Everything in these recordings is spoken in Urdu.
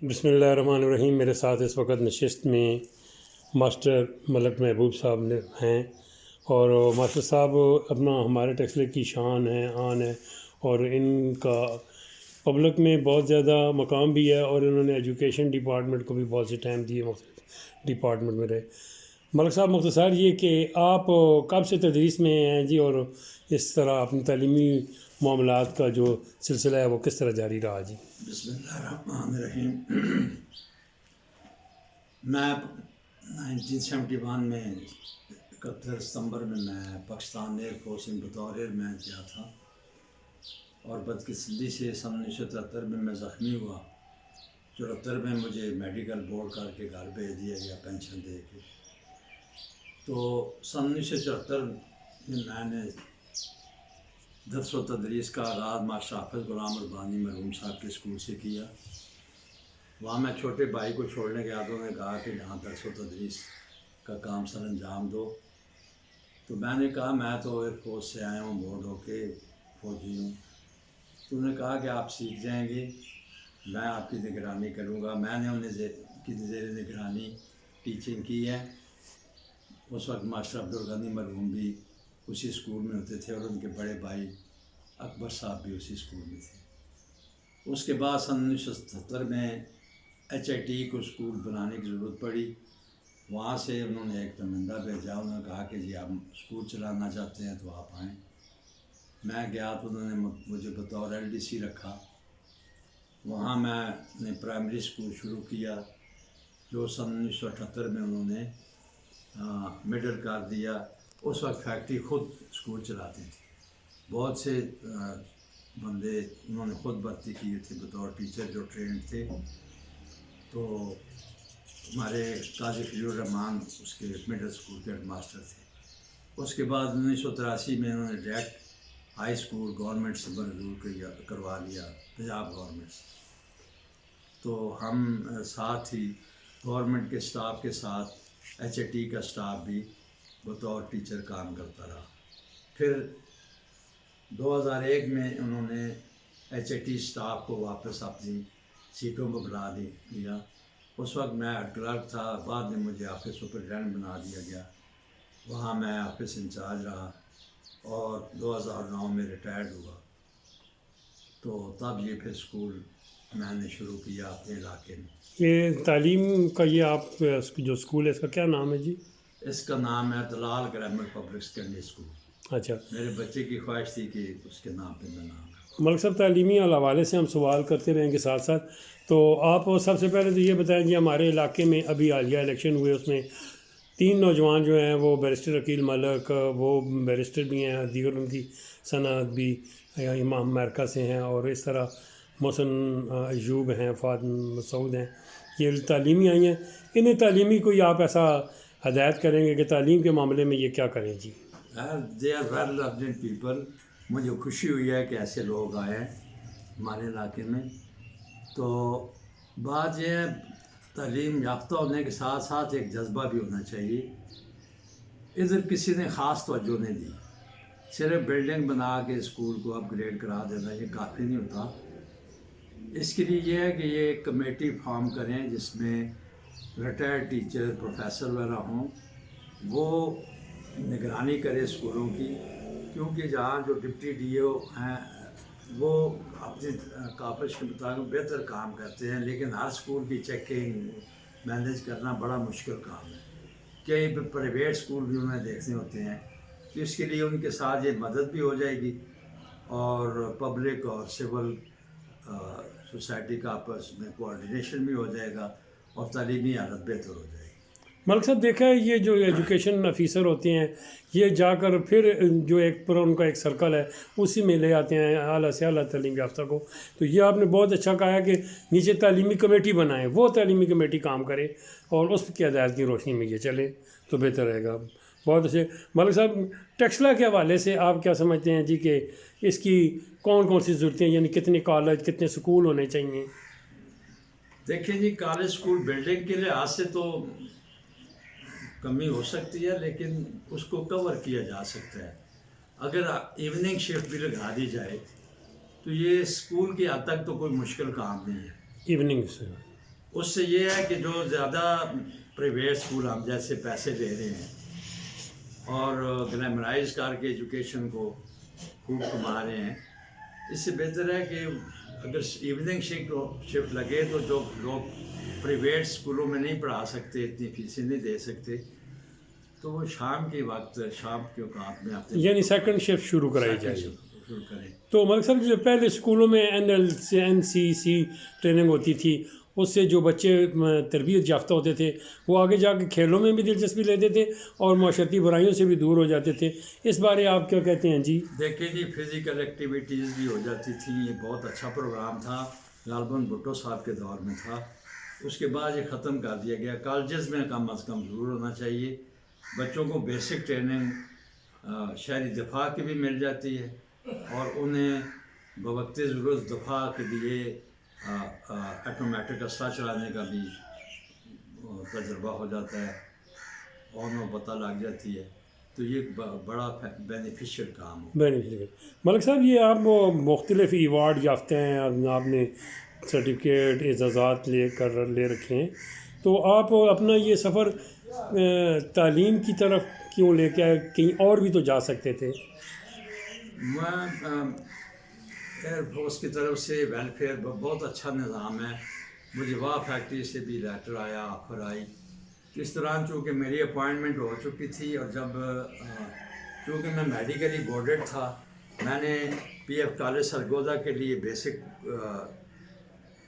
بسم اللہ الرحمن الرحیم۔ میرے ساتھ اس وقت نشست میں ماسٹر ملک محبوب صاحب ہیں، اور ماسٹر صاحب اپنا ہمارے ٹیکسلر کی شان ہے، آن ہے، اور ان کا پبلک میں بہت زیادہ مقام بھی ہے، اور انہوں نے ایجوکیشن ڈپارٹمنٹ کو بھی بہت سے ٹائم دیے، مختلف ڈپارٹمنٹ میں رہے۔ ملک صاحب، مختصر یہ کہ آپ کب سے تدریس میں ہیں جی، اور اس طرح اپنی تعلیمی معاملات کا جو سلسلہ ہے وہ کس طرح جاری رہا جی؟ بسم اللہ الرحمن الرحیم۔ میں 1971 میں 31 ستمبر میں پاکستان ایئر فورس میں بطور ایئر مین کیا تھا، اور بدقسمتی سے 1973 میں زخمی ہوا۔ 74 میں مجھے میڈیکل بورڈ کر کے گھر بھیج دیا گیا پینشن دے کے۔ تو 1974 میں نے درس و تدریس کا آغاز ماسٹر حافظ غلام ربانی مرحوم صاحب کے اسکول سے کیا۔ وہاں میں چھوٹے بھائی کو چھوڑنے گیا تو انہوں نے کہا کہ یہاں درس و تدریس کا کام سر انجام دو۔ تو میں نے کہا میں تو ایئر فورس سے آیا ہوں، بورڈ ہو کے فوجی ہوں۔ تو انہوں نے کہا کہ آپ سیکھ جائیں گے، میں آپ کی نگرانی کروں گا۔ میں نے انہیں کی زیر نگرانی ٹیچنگ کی ہے۔ اس وقت ماسٹر عبدالغنی مرحوم بھی اسی اسکول میں ہوتے تھے، اور ان کے بڑے بھائی اکبر صاحب بھی اسی اسکول میں تھے۔ اس کے بعد 1977 میں HIT کو اسکول بنانے کی ضرورت پڑی۔ وہاں سے انہوں نے ایک نمائندہ بھیجا، انہوں نے کہا کہ جی آپ اسکول چلانا چاہتے ہیں تو آپ آئیں۔ میں گیا تو انہوں نے مجھے بطور LDC رکھا۔ وہاں میں نے پرائمری اسکول شروع کیا، جو 1978 میں انہوں نے مڈل کر دیا۔ اس وقت فیکٹری خود اسکول چلاتی تھی، بہت سے بندے انہوں نے خود بھرتی کیے تھے بطور ٹیچر جو ٹرینڈ تھے۔ تو ہمارے قاضی خلیل الرحمان اس کے مڈل اسکول کے ہیڈ ماسٹر تھے۔ اس کے بعد 1983 میں انہوں نے ڈائریکٹ ہائی اسکول گورنمنٹ سے منظور کروا لیا، پنجاب گورنمنٹ سے۔ تو ہم ساتھ ہی گورنمنٹ کے سٹاف کے ساتھ HIT کا سٹاف بھی بطور ٹیچر کام کرتا رہا۔ پھر 2001 میں انہوں نے HIT سٹاف کو واپس اپنی سیٹوں پر بنا لیا۔ اس وقت میں ہیڈ کلرک تھا، بعد میں مجھے آفس سپرنٹینڈنٹ بنا دیا گیا۔ وہاں میں آفس انچارج رہا، اور 2009 میں ریٹائرڈ ہوا۔ تو تب یہ پھر اسکول میں نے شروع کیا اپنے علاقے میں۔ یہ تعلیم کا یہ آپ جو اسکول ہے اس کا کیا نام ہے جی؟ اس کا نام ہے دلال گرامر پبلک سیکنڈری اسکول۔ اچھا، میرے بچے کی خواہش تھی کہ اس کے نام پہ میں نام رکھوں۔ ملک صاحب، تعلیمی حوالے سے ہم سوال کرتے رہیں گے ساتھ ساتھ، تو آپ سب سے پہلے تو یہ بتائیں جی، ہمارے علاقے میں ابھی حالیہ الیکشن ہوئے، اس میں 3 نوجوان جو ہیں وہ بیرسٹر عقیل ملک، وہ بیرسٹر بھی ہیں، دیگر ان کی صنعت بھی امام امریکہ سے ہیں، اور اس طرح محسن ایوب ہیں، فہد مسعود ہیں، یہ تعلیمی آئی ہیں۔ انہیں تعلیمی کوئی آپ ایسا ہدایت کریں گے کہ تعلیم کے معاملے میں یہ کیا کریں جی؟ They are well learned people. مجھے خوشی ہوئی ہے کہ ایسے لوگ آئے ہیں ہمارے علاقے میں۔ تو بات یہ ہے، تعلیم یافتہ ہونے کے ساتھ ساتھ ایک جذبہ بھی ہونا چاہیے۔ ادھر کسی نے خاص توجہ نہیں دی، صرف بلڈنگ بنا کے اسکول کو اپ گریڈ کرا دینا یہ کافی نہیں ہوتا۔ اس کے لیے یہ ہے کہ یہ ایک کمیٹی فارم کریں جس میں ریٹائرڈ ٹیچر، پروفیسر وغیرہ ہوں، وہ نگرانی کرے اسکولوں کی، کیونکہ جہاں جو ڈپٹی DO ہیں وہ اپنی کاوش کے مطابق بہتر کام کرتے ہیں، لیکن ہر اسکول کی چیکنگ مینیج کرنا بڑا مشکل کام ہے۔ کئی پرائیویٹ اسکول بھی انہیں دیکھنے ہوتے ہیں، تو اس کے لیے ان کے ساتھ یہ مدد بھی ہو جائے گی، اور پبلک اور سول سوسائٹی کا آپس میں کوآرڈینیشن بھی ہو جائے گا، اور تعلیمی حالت بہتر ہو جائے گی۔ ملک صاحب، دیکھا ہے یہ جو ایجوکیشن آفیسر ہوتے ہیں یہ جا کر پھر جو ایک پر ان کا ایک سرکل ہے اسی میں لے آتے ہیں اعلیٰ سے اعلیٰ تعلیم یافتہ کو۔ تو یہ آپ نے بہت اچھا کہا ہے کہ نیچے تعلیمی کمیٹی بنائیں، وہ تعلیمی کمیٹی کام کرے اور اس کی ہدایت کی روشنی میں یہ چلے تو بہتر رہے گا۔ بہت اچھے ملک صاحب، ٹیکسلا کے حوالے سے آپ کیا سمجھتے ہیں جی کہ اس کی کون کون سی ضرورتیں، یعنی کتنے کالج، کتنے سکول ہونے چاہیے؟ دیکھیں جی، کالج اسکول بلڈنگ کے لحاظ سے تو کمی ہو سکتی ہے، لیکن اس کو کور کیا جا سکتا ہے۔ اگر ایوننگ شفٹ بھی لگا دی جائے تو یہ اسکول کی حد تک تو کوئی مشکل کام نہیں ہے۔ ایوننگ سے اس سے یہ ہے کہ جو زیادہ پرائیویٹ اسکول ہم جیسے پیسے دے رہے ہیں اور گلیمرائز کر کے ایجوکیشن کو خوب کما رہے ہیں، اس سے بہتر ہے کہ اگر ایوننگ شفٹ لگے تو جو لوگ پرائیویٹ اسکولوں میں نہیں پڑھا سکتے، اتنی فیسیں نہیں دے سکتے، تو وہ شام کے وقت، شام کے اوقات میں اپنے یعنی سیکنڈ شفٹ شروع کرائی جائے گی. شروع کریں. تو ملک صاحب جو پہلے اسکولوں میں NLC ٹریننگ ہوتی تھی، اس سے جو بچے تربیت یافتہ ہوتے تھے وہ آگے جا کے کھیلوں میں بھی دلچسپی لیتے تھے اور معاشرتی برائیوں سے بھی دور ہو جاتے تھے. اس بارے آپ کیا کہتے ہیں جی؟ دیکھیں جی، فزیکل ایکٹیویٹیز بھی ہو جاتی تھیں. یہ بہت اچھا پروگرام تھا، غالباً بھٹو صاحب کے دور میں تھا. اس کے بعد یہ ختم کر دیا گیا. کالجز میں کم از کم ضرور ہونا چاہیے. بچوں کو بیسک ٹریننگ شہری دفاع کی بھی مل جاتی ہے اور انہیں بوقت ضرورت دفاع کے لیے آٹومیٹک اسلحہ چلانے کا بھی تجربہ ہو جاتا ہے اور انہیں پتہ لگ جاتی ہے. تو یہ بڑا بینیفیشیل کام ہے. ملک صاحب یہ آپ مختلف ایوارڈ یافتہ ہیں، آپ نے سرٹیفکیٹ اعزازات لے رکھے ہیں، تو آپ اپنا یہ سفر تعلیم کی طرف کیوں لے کے آئے؟ کہیں اور بھی تو جا سکتے تھے. میں ایئر فورس کی طرف سے ویلفیئر بہت اچھا نظام ہے. مجھے واہ فیکٹری سے بھی لیٹر آیا، آفر آئی. اس دوران چونکہ میری اپوائنٹمنٹ ہو چکی تھی اور جب چونکہ میں میڈیکلی بورڈڈ تھا، میں نے PF کالج سرگودا کے لیے بیسک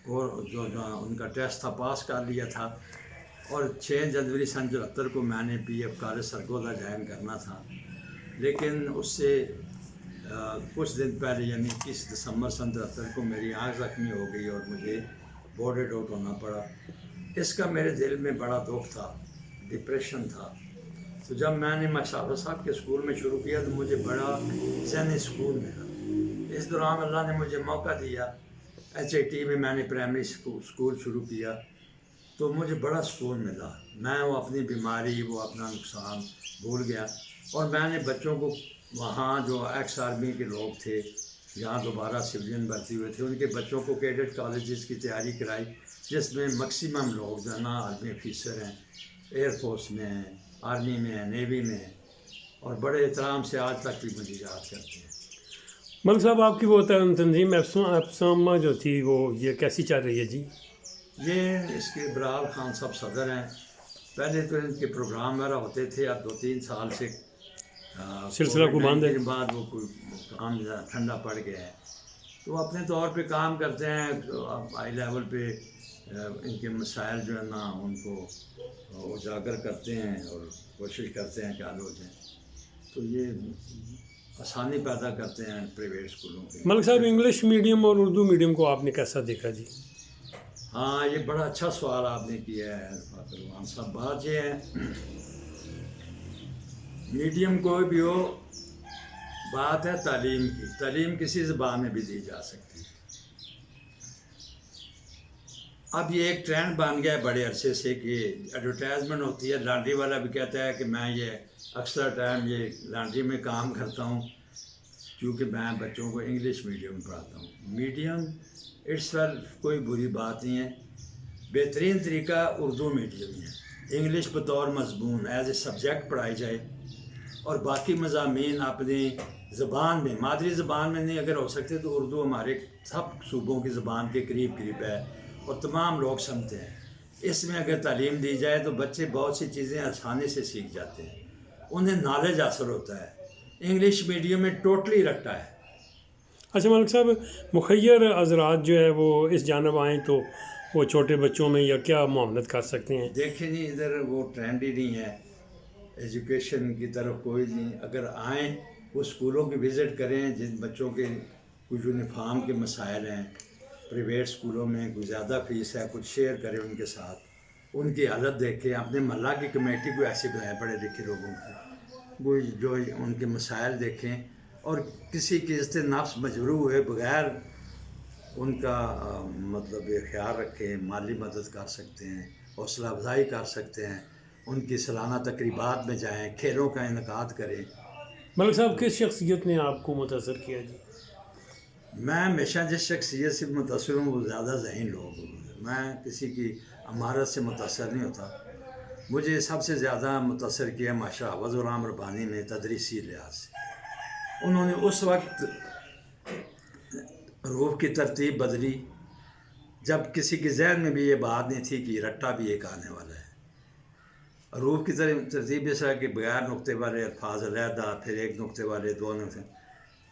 اور جو ان کا ٹیسٹ تھا پاس کر لیا تھا اور 6 جنوری سن 74 کو میں نے PF کالج سرگودا جوائن کرنا تھا. لیکن اس سے کچھ دن پہلے یعنی 21 دسمبر سن 73 کو میری آنکھ زخمی ہو گئی اور مجھے بورڈڈ آؤٹ ہونا پڑا. اس کا میرے دل میں بڑا دکھ تھا، ڈپریشن تھا. تو جب میں نے مشاور صاحب کے اسکول میں شروع کیا تو مجھے بڑا ذہنی سکون ملا. اس دوران اللہ نے مجھے موقع دیا. HIT میں نے پرائمری اسکول شروع کیا تو مجھے بڑا سکون ملا. میں وہ اپنی بیماری، وہ اپنا نقصان بھول گیا اور میں نے بچوں کو وہاں جو ایکس آرمی کے لوگ تھے، جہاں دوبارہ سویلین بھرتی ہوئے تھے، ان کے بچوں کو کیڈٹ کالجز کی تیاری کرائی، جس میں میکسیمم لوگ جو ہے نا آرمی آفیسر ہیں، ایئر فورس میں ہیں، آرمی میں ہیں، نیوی میں ہیں، اور بڑے احترام سے آج تک بھی مجھے یاد کرتے ہیں. ملک صاحب آپ کی وہ تنظیم افسامہ جو تھی وہ یہ کیسی چل رہی ہے جی؟ یہ اس کے برال خان صاحب صدر ہیں. پہلے تو ان کے پروگرام وغیرہ ہوتے تھے، اب 2-3 سال سے سلسلہ کو بند ہے. کے بعد وہ کوئی کام ٹھنڈا پڑ گیا ہے. تو اپنے طور پہ کام کرتے ہیں. ہائی لیول پہ ان کے مسائل جو ہے نا ان کو اجاگر کرتے ہیں اور کوشش کرتے ہیں کہ حل ہو جائیں. تو یہ آسانی پیدا کرتے ہیں پرائیویٹ اسکولوں کے. ملک صاحب انگلش میڈیم اور اردو میڈیم کو آپ نے کیسا دیکھا جی؟ ہاں، یہ بڑا اچھا سوال آپ نے کیا ہے فاطر صاحب. بات یہ ہے میڈیم کوئی بھی ہو، بات ہے تعلیم کی. تعلیم کسی زبان میں بھی دی جا سکتی ہے. اب یہ ایک ٹرینڈ بن گیا ہے بڑے عرصے سے کہ ایڈورٹائزمنٹ ہوتی ہے. لانڈری والا بھی کہتا ہے کہ میں یہ اکثر ٹائم یہ لانڈری میں کام کرتا ہوں کیونکہ میں بچوں کو انگلش میڈیم پڑھاتا ہوں. میڈیم اٹس ویل کوئی بری بات نہیں ہے. بہترین طریقہ اردو میڈیم ہے. انگلش بطور مضمون ایز اے سبجیکٹ پڑھائی جائے اور باقی مضامین اپنی زبان میں، مادری زبان میں نہیں اگر ہو سکتے تو اردو ہمارے سب صوبوں کی زبان کے قریب قریب ہے اور تمام لوگ سمجھتے ہیں. اس میں اگر تعلیم دی جائے تو بچے بہت سی چیزیں آسانی سے سیکھ جاتے ہیں، انہیں نالج حاصل ہوتا ہے. انگلش میڈیم میں ٹوٹلی رٹا ہے. اچھا ملک صاحب، مخیر حضرات جو ہے وہ اس جانب آئیں تو وہ چھوٹے بچوں میں یا کیا معاونت کر سکتے ہیں؟ دیکھیں جی، ادھر وہ ٹرینڈ ہی نہیں ہے ایجوکیشن کی طرف کوئی نہیں. اگر آئیں وہ اسکولوں کی وزٹ کریں جن بچوں کے کچھ یونیفارم کے مسائل ہیں، پرائیویٹ اسکولوں میں کوئی زیادہ فیس ہے، کچھ شیئر کریں ان کے ساتھ، ان کی حالت دیکھیں. اپنے محلہ کی کمیٹی کو ایسے بنائے پڑھے لکھے لوگوں کی، وہ جو ان کے مسائل دیکھیں اور کسی کی عزت نفس مجروح ہوئے بغیر ان کا مطلب یہ خیال رکھیں. مالی مدد کر سکتے ہیں، حوصلہ افزائی کر سکتے ہیں، ان کی سالانہ تقریبات میں جائیں، کھیلوں کا انعقاد کریں. ملک صاحب کس شخصیت نے آپ کو متاثر کیا جی؟ میں ہمیشہ جس شخصیت سے متاثر ہوں وہ زیادہ ذہین لوگ میں کسی کی عمارت سے متاثر نہیں ہوتا. مجھے سب سے زیادہ متاثر کیا ماشاء حافظ غلام ربانی نے تدریسی لحاظ سے. انہوں نے اس وقت روح کی ترتیب بدلی جب کسی کے ذہن میں بھی یہ بات نہیں تھی کہ رٹا بھی ایک آنے والا ہے. روح کی ترتیب اس طرح کہ بغیر نقطے والے الفاظ علیحدہ، پھر ایک نقطے والے، دو نقطے،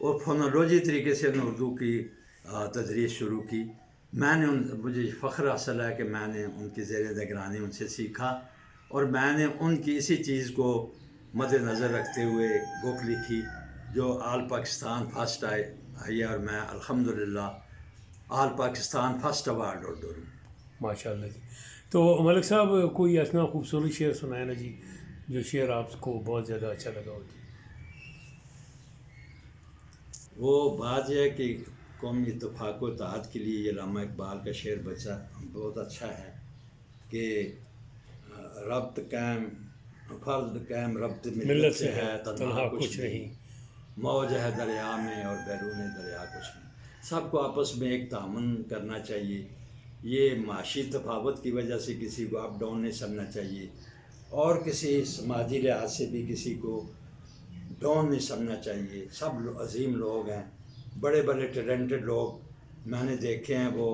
اور فونولوجی طریقے سے انہوں نے اردو کی تدریس شروع کی. میں نے مجھے فخر حاصل ہے کہ میں نے ان کی زیر نگرانی ان سے سیکھا، اور میں نے ان کی اسی چیز کو مد نظر رکھتے ہوئے بک لکھی جو آل پاکستان فرسٹ آئی ہے، اور میں الحمدللہ آل پاکستان فرسٹ ایوارڈ ہولڈر ہوں. ماشاء اللہ جی. تو ملک صاحب کوئی ایسا خوبصورت شعر سنائے نا جی جو شعر آپ کو بہت زیادہ اچھا لگا ہو جی. وہ بات یہ ہے کہ قومی اتفاق و اتحاد کے لیے یہ علامہ اقبال کا شعر بچا بہت اچھا ہے کہ ربط قائم فرد قائم ربط ملت سے ہے، تنہا کچھ نہیں، موج ہے دریا میں اور بیرون دریا کچھ نہیں. سب کو آپس میں ایک تعاون کرنا چاہیے. یہ معاشی تفاوت کی وجہ سے کسی کو اپ ڈاؤن نہیں سمجھنا چاہیے، اور کسی سماجی لحاظ سے بھی کسی کو ڈاؤن نہیں سمجھنا چاہیے. سب عظیم لوگ ہیں، بڑے بڑے ٹیلنٹڈ لوگ میں نے دیکھے ہیں، وہ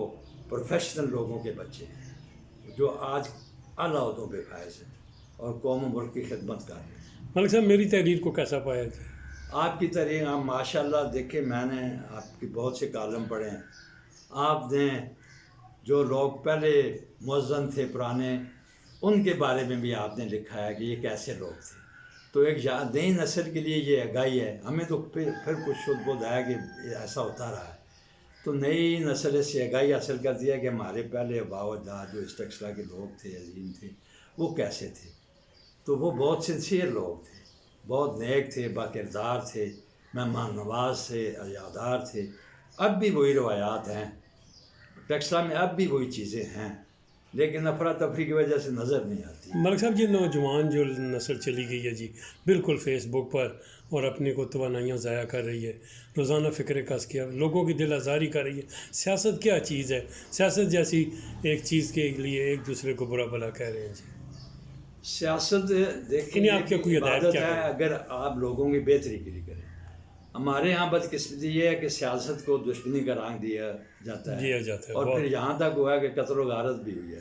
پروفیشنل لوگوں کے بچے ہیں جو آج اعلیٰ عہدوں پہ فائز ہیں اور قوم و ملک کی خدمت کر رہے ہیں. ملک صاحب میری تحریر کو کیسا پایا جی؟ آپ کی تحریر آپ ماشاء اللہ دیکھیں، میں نے آپ کی بہت سے کالم پڑھے ہیں. آپ نے جو لوگ پہلے مؤذن تھے پرانے، ان کے بارے میں بھی آپ نے لکھا ہے کہ یہ کیسے لوگ تھے. تو ایک نئی نسل کے لیے یہ آگاہی ہے. ہمیں تو پھر کچھ شد بدھ ہے کہ ایسا ہوتا رہا ہے، تو نئی نسل اس سے آگاہی حاصل کرتی ہے کہ ہمارے پہلے آباء و اجداد جو اس ٹیکسلا کے لوگ تھے، عظیم تھے، وہ کیسے تھے. تو وہ بہت سنسیئر لوگ تھے، بہت نیک تھے، با کردار تھے، مہمان نواز تھے، عزادار تھے. اب بھی وہی روایات ہیں ٹیکسلا میں، اب بھی وہی چیزیں ہیں، لیکن افراتفری کی وجہ سے نظر نہیں آتی. ملک صاحب یہ نوجوان جو نسل چلی گئی ہے جی بالکل فیس بک پر اور اپنی کو توانائیاں ضائع کر رہی ہے، روزانہ فکر کس کیا، لوگوں کی دل آزاری کر رہی ہے. سیاست کیا چیز ہے؟ سیاست جیسی ایک چیز کے لیے ایک دوسرے کو برا بھلا کہہ رہے ہیں جی. سیاست دیکھیں آپ کی کوئی ہدایت عبادت کیا ہے کریں؟ اگر آپ لوگوں کی بہتری کے لیے کریں. ہمارے ہاں بدقسمتی یہ ہے کہ سیاست کو دشمنی کا رنگ دیا جاتا ہے، اور پھر یہاں تک ہوا ہے کہ قتل و غارت بھی ہوئی ہے.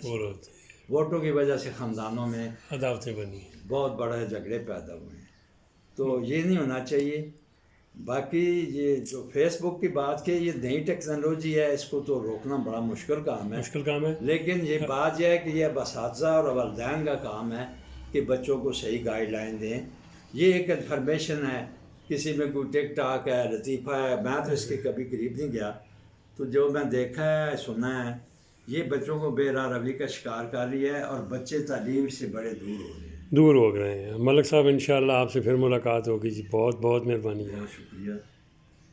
ووٹوں کی وجہ سے خاندانوں میں عداوتیں بنی ہیں، بہت بڑے جھگڑے پیدا ہوئے ہیں. تو یہ نہیں ہونا چاہیے. باقی یہ جو فیس بک کی بات کی، یہ نئی ٹیکنالوجی ہے، اس کو تو روکنا بڑا مشکل کام ہے. لیکن یہ بات یہ ہے کہ یہ اب اساتذہ اور والدین کا کام ہے کہ بچوں کو صحیح گائیڈ لائن دیں. یہ ایک انفارمیشن ہے، کسی میں کوئی ٹک ٹاک ہے، لطیفہ ہے، میں تو اس کے کبھی قریب نہیں گیا. تو جو میں دیکھا ہے، سنا ہے، یہ بچوں کو بے راہ روی کا شکار کر رہی ہے، اور بچے تعلیم سے بڑے دور ہو رہے ہیں. دور ہو گئے ہیں. ملک صاحب انشاءاللہ آپ سے پھر ملاقات ہوگی جی. بہت بہت مہربانی ہے. بہت شکریہ.